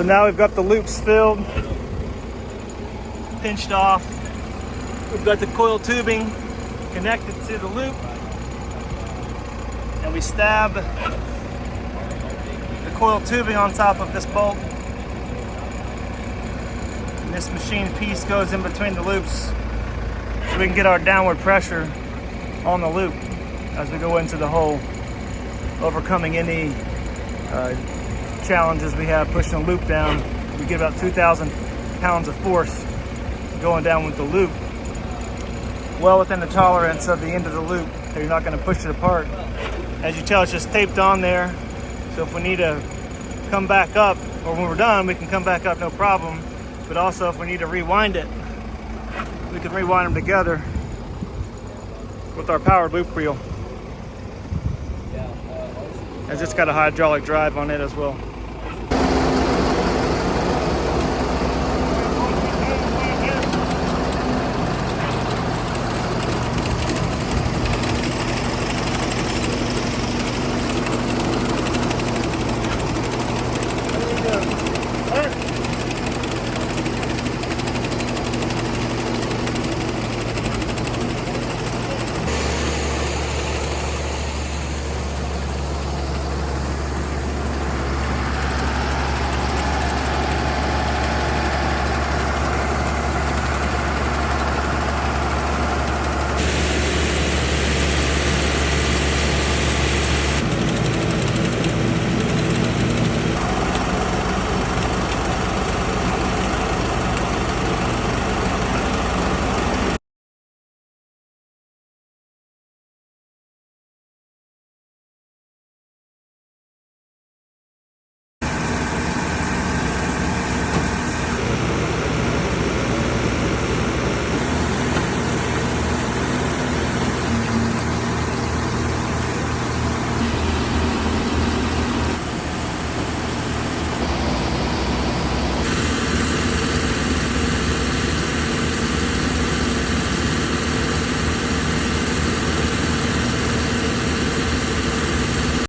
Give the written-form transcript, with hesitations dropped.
now we've got the loops filled, pinched off. We've got the coil tubing connected to the loop, and we stab the coil tubing on top of this bolt. And this machine piece goes in between the loops so we can get our downward pressure on the loop as we go into the hole, overcoming any challenges we have pushing the loop down. We get about 2,000 pounds of force going down with the loop, well within the tolerance of the end of the loop, so you're not going to push it apart. As you tell, it's just taped on there, so if we need to come back up, or when we're done, we can come back up, no problem. But also if we need to rewind it, we can rewind them together with our powered loop reel, as it's got a hydraulic drive on it as well.